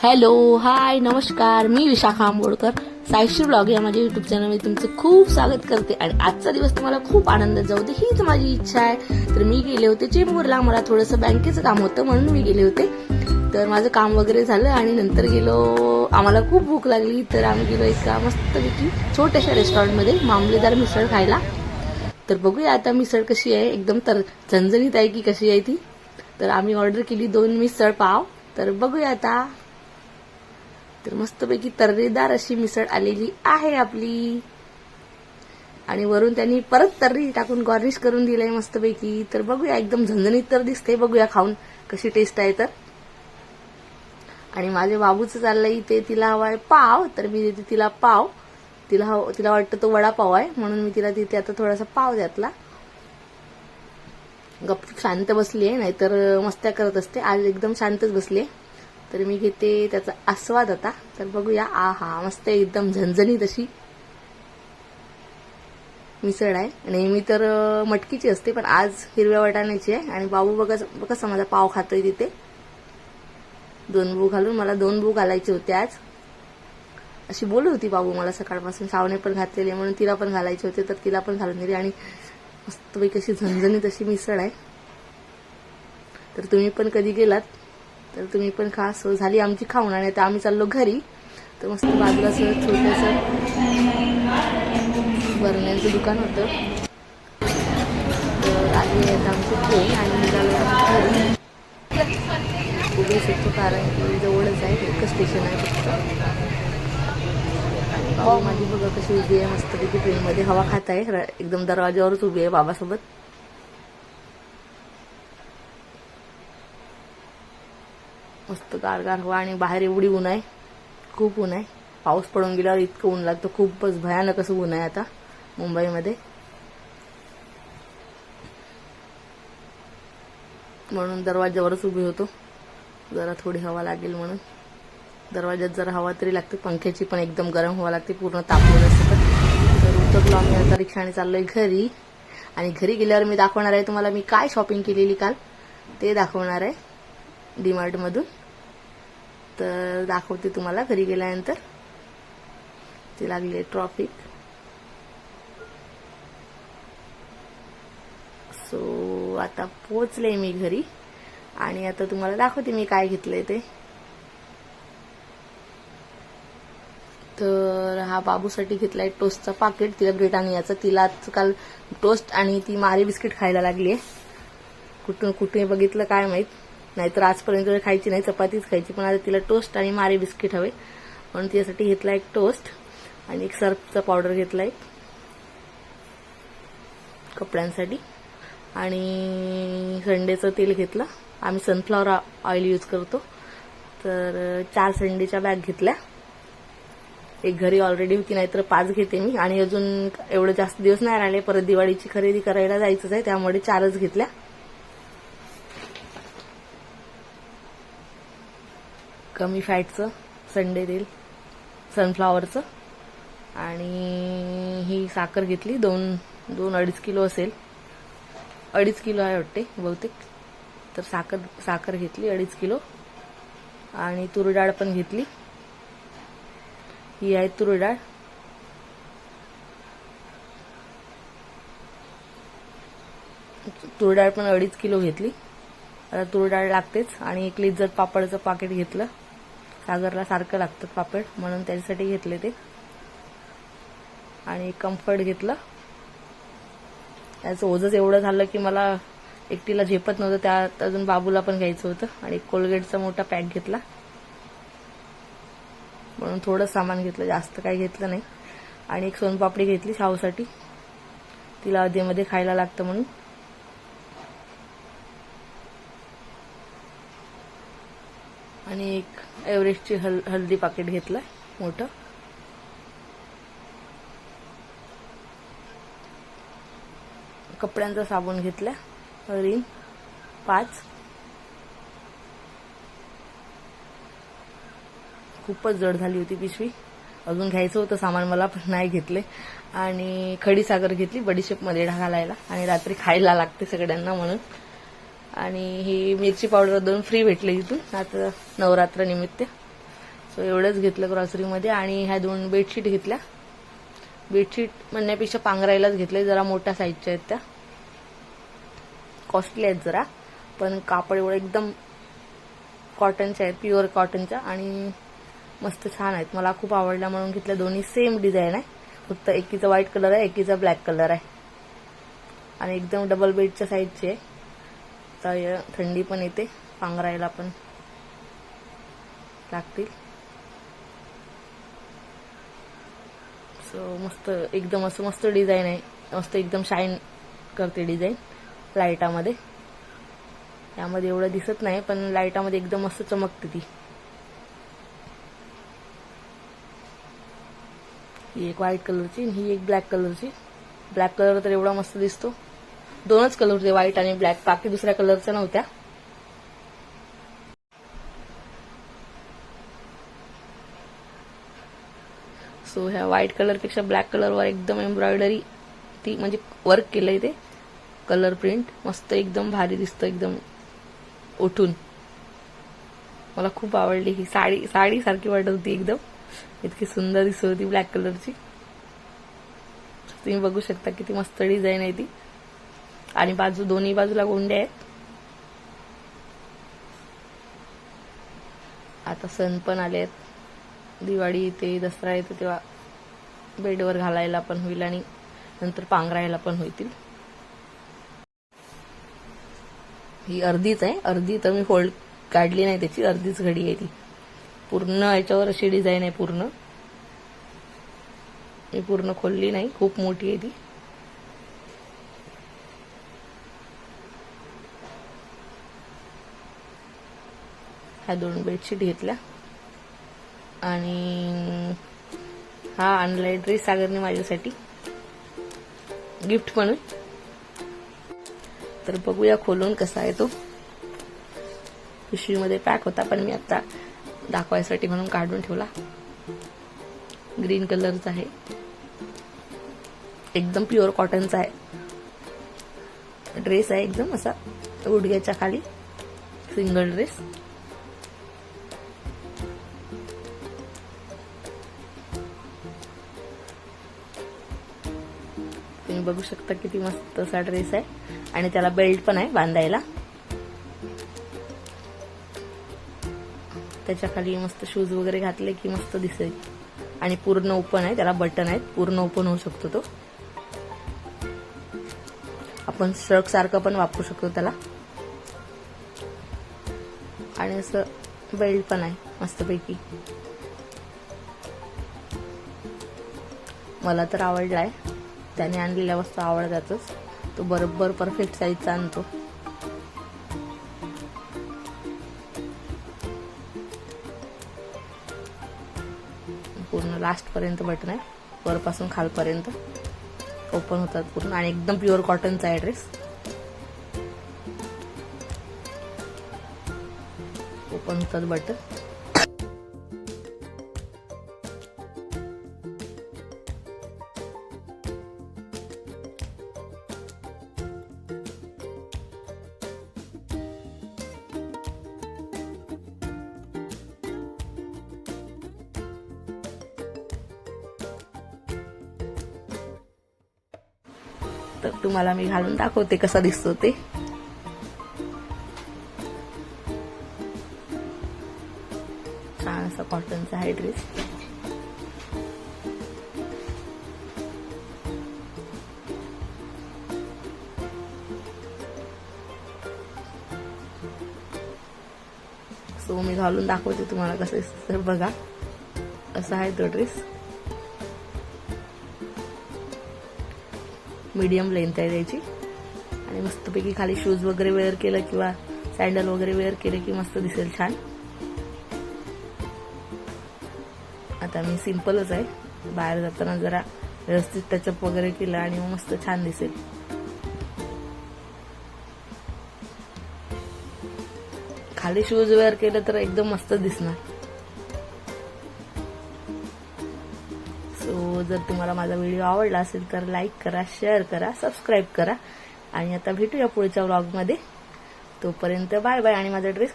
Hello, हाय, नमस्कार. मी Vishakha Ambedkar. सायश्री blog या माझ्या युट्यूब चॅनलमध्ये तुमचं खूप स्वागत करते. आणि आजचा दिवस तुम्हाला खूप आनंदात जाऊ दे हीच माझी इच्छा आहे. तर मी गेले होते चेंबूरला. मला थोडंसं बँकेचं काम होतं म्हणून मी गेले होते. तर माझं काम वगैरे झालं आणि नंतर गेलो. आम्हाला खूप भूक लागली तर आम्ही गेलो एका मस्तपैकी छोट्याशा रेस्टॉरंटमध्ये मामलेदार मिसळ खायला. तर बघूया आता मिसळ कशी आहे, एकदम तर झणझणीत आहे की कशी आहे ती. तर आम्ही ऑर्डर केली 2 मिसळ पाव. तर बघूया आता. तर मस्तपैकी तर्रेदार अशी मिसळ आलेली आहे आपली. आणि वरून त्यांनी परत तर्री टाकून गार्निश करून दिलंय मस्तपैकी. तर बघूया, एकदम झणझणीत तर दिसते. बघूया खाऊन कशी टेस्ट आहे तर. आणि माझ्या बाबूचं चाललंय ते, तिला हवाय पाव तर मी देते तिला पाव. तिला वाटतं तो वडापाव आहे म्हणून मी तिला देते आता थोडासा पाव त्यातला. गप्प शांत बसली आहे, नाहीतर मस्त्या करत असते. आज एकदम शांतच बसली आहे. तर मी घेते त्याचा आस्वाद आता. तर बघूया. आहा, मस्त एकदम झणझणीत अशी मिसळ आहे. नेहमी तर मटकीची असते पण आज हिरव्या वाटाण्याची आहे. आणि बाबू बघा कसा माझा पाव खातोय तिथे 2 बू घालून. मला 2 बू घालायचे होते आज, अशी बोलत होती बाबू मला सकाळपासून. सावने पण घातलेली म्हणून तिला पण घालायचे होते तर तिला पण घालून दिली. आणि मस्तपैकी अशी झणझणीत अशी मिसळ आहे. तर तुम्ही पण कधी गेलात तर तुम्ही पण खा. सो झाली आमची खाऊन आणि आता आम्ही चाललो घरी. तर मस्त बाजूला छोटंसं बरण्यांचं दुकान होतं. तर आधी आता आमची ट्रेन आणि निघालो घरी. उभे शकतो कारण की जवळच आहे, एकच स्टेशन आहे फक्त. बाबा माझी बघा कशी उभी आहे मस्तपैकी ट्रेनमध्ये हवा खात आहे. एकदम दरवाज्यावरच उभी आहे बाबासोबत. मस्त गारगार हवा आणि बाहेर एवढी ऊन आहे, खूप ऊन आहे. पाऊस पडून गेल्यावर इतकं ऊन लागतं, खूपच भयानक असं ऊन आहे आता मुंबईमध्ये. म्हणून दरवाज्यावरच उभी होतो, जरा थोडी हवा लागेल म्हणून. दरवाज्यात जरा हवा तरी लागते, पंख्याची पण एकदम गरम हवा लागते, पूर्ण तापलेलं असतं. तर उतरलो आम्ही आता रिक्षाने चाललोय घरी. आणि घरी गेल्यावर मी दाखवणार आहे तुम्हाला मी काय शॉपिंग केलेली काल, ते दाखवणार आहे डीमार्ट मधून. तर दाखवते तुम्हाला घरी गेल्यानंतर. ती लागली ट्रॉफिक. सो आता पोहोचले मी घरी आणि आता तुम्हाला दाखवते मी काय घेतलंय ते. तर हा बाबूसाठी घेतलाय टोस्टचा पाकिट, तिला ब्रिटानियाचा. तिला आजकाल टोस्ट आणि ती मारी बिस्किट खायला लागली आहे. कुठे बघितलं काय माहित, नाहीतर आजपर्यंत खायची नाही, चपातीच खायची. पण आता तिला टोस्ट आणि मारी बिस्किट हवे म्हणून तिच्यासाठी घेतला एक टोस्ट. आणि एक सर्फचा पावडर घेतलाय कपड्यांसाठी. आणि संडेचं तेल घेतलं. आम्ही सनफ्लॉवर ऑइल यूज करतो. तर 4 संडेच्या बॅग घेतल्या. एक घरी ऑलरेडी होती, नाहीतर 5 घेते मी. आणि अजून एवढं जास्त दिवस नाही राहिले, परत दिवाळीची खरेदी करायला जायचंच आहे, त्यामुळे 4च घेतल्या. कमी फॅटचं संडे तेल सनफ्लॉवरचं. आणि ही साखर घेतली 2-2.5 किलो असेल, 2.5 किलो आहे वाटते बहुतेक. तर साखर घेतली 2.5 किलो. आणि तूर डाळ पण घेतली. ही आहे तूर डाळ. तूर डाळ पण 2.5 किलो घेतली. आता तूर डाळ लागतेच. आणि एक लिज्जत पापडचं पाकिट घेतलं. सागरला सारखं लागतं पापड म्हणून त्याच्यासाठी घेतले ते. आणि कम्फर्ट घेतलं. त्याचं ओझंच एवढं झालं की मला एकटीला झेपत नव्हतं, त्यात अजून बाबूला पण घ्यायचं होतं. आणि कोलगेटचा मोठा पॅक घेतला म्हणून थोडं सामान घेतलं, जास्त काही घेतलं नाही. आणि एक सोनपापडी घेतली शाहूसाठी, तिला अधेमध्ये खायला लागतं म्हणून. आणि एक एव्हरेस्टची हल्दी पाकिट घेतलं मोठं. कपड्यांचा साबण घेतला रिन 5. खूपच जड झाली होती पिशवी. अजून घ्यायचं होतं सामान मला पण नाही घेतले. आणि खडी साखर घेतली बडीशेप मध्ये घालायला, आणि रात्री खायला लागते सगळ्यांना म्हणून. आणि ही मिरची पावडर 2 फ्री भेटले इथून आता नवरात्र निमित्त. सो एवढंच घेतलं ग्रॉसरीमध्ये. आणि ह्या 2 बेडशीट घेतल्या. बेडशीट म्हणण्यापेक्षा पांघरायलाच घेतले, जरा मोठ्या साईजच्या आहेत त्या, कॉस्टली आहेत जरा, पण कापड एवढं एकदम कॉटनच्या आहेत, प्युअर कॉटनच्या, आणि मस्त छान आहेत. मला खूप आवडल्या म्हणून घेतल्या. दोन्ही सेम डिझाईन आहे, फक्त एकीचा व्हाईट कलर आहे, एकीचा ब्लॅक कलर आहे, आणि एकदम डबल बेडच्या साईजचे आहे. तर थंडी पण येते, पांघरायला पण लागतील. सो मस्त एकदम असं मस्त डिझाईन आहे, मस्त एकदम शाईन करते डिझाईन लाईटामध्ये. यामध्ये एवढं दिसत नाही, पण लाईटामध्ये एकदम मस्त चमकते ती. ही एक व्हाईट कलरची, ही एक ब्लॅक कलरची. ब्लॅक कलर तर एवढा मस्त दिसतो. 2च कलर होते, व्हाईट आणि ब्लॅक, बाकी दुसऱ्या कलरच्या नव्हत्या. सो ह्या व्हाईट कलरपेक्षा ब्लॅक कलरवर एकदम एम्ब्रॉयडरी ती म्हणजे वर्क केलंय, ते कलर प्रिंट मस्त एकदम भारी दिसतं, एकदम उठून. मला खूप आवडली ही साडी सारखी वाटत होती, एकदम इतकी सुंदर दिसत होती ब्लॅक कलरची. तुम्ही बघू शकता किती मस्त डिझाईन आहे ती. आणि दोन्ही बाजूला गोंड्या आहेत. आता सण पण आले आहेत, दिवाळी येते, दसरा येते, तेव्हा बेडवर घालायला पण होईल आणि नंतर पांघरायला पण होतील. ही अर्धीच आहे, अर्धी तर मी फोल्ड काढली नाही त्याची, अर्धीच घडी आहे ती. पूर्ण याच्यावर अशी डिझाईन आहे, पूर्ण मी पूर्ण खोलली नाही, खूप मोठी आहे ती. ह्या 2 बेडशीट घेतल्या. आणि हा आणलाय ड्रेस सागरने माझ्यासाठी गिफ्ट म्हणून. तर बघूया खोलून कसा आहे तो. पिशवीमध्ये पॅक होता, पण मी आता दाखवायसाठी म्हणून काढून ठेवला. ग्रीन कलरचा आहे, एकदम प्युअर कॉटनचा आहे. ड्रेस आहे एकदम असा गुडघ्याच्या खाली, सिंगल ड्रेस. तुम्ही बघू शकता किती मस्त असा ड्रेस आहे. आणि त्याला बेल्ट पण आहे बांधायला. त्याच्या खाली मस्त शूज वगैरे घातले की मस्त दिसेल. आणि पूर्ण ओपन आहे, त्याला बटन आहेत, पूर्ण ओपन होऊ शकतो तो. आपण शर्ट सारखं पण वापरू शकतो त्याला. आणि असं बेल्ट पण आहे मस्तपैकी. मला तर आवडलाय, त्याने आणलेल्या वस्तू आवडतातच. तो बरोबर परफेक्ट साईजचा आणतो. पूर्ण लास्ट पर्यंत बटन आहे, वरपासून खालपर्यंत ओपन होतात पूर्ण. आणि एकदम प्युअर कॉटनचा आहे ड्रेस. ओपन होतात बटन. तर तुम्हाला मी घालून दाखवते कसा दिसतो ते. छान असा कॉटनचा आहे ड्रेस. सो मी घालून दाखवते तुम्हाला कसं दिसतं. बघा असा आहे तो ड्रेस. मीडियम लेंथ आहे त्याची. आणि मस्तपैकी खाली शूज वगैरे वेअर केलं किंवा सँडल वगैरे वेअर केले की मस्त दिसेल छान. आता मी सिंपलच आहे, बाहेर जाताना जरा व्यवस्थित टचअप वगैरे केलं आणि मग मस्त छान दिसेल. खाली शूज वेअर केलं तर एकदम मस्त दिसणार. सो जर तुम्हाला माझा व्हिडिओ आवडला असेल तर लाईक करा, शेअर करा, सबस्क्राईब करा. आणि आता भेटूया पुढच्या व्लॉगमध्ये. तोपर्यंत बाय बाय. आणि माझा ड्रेस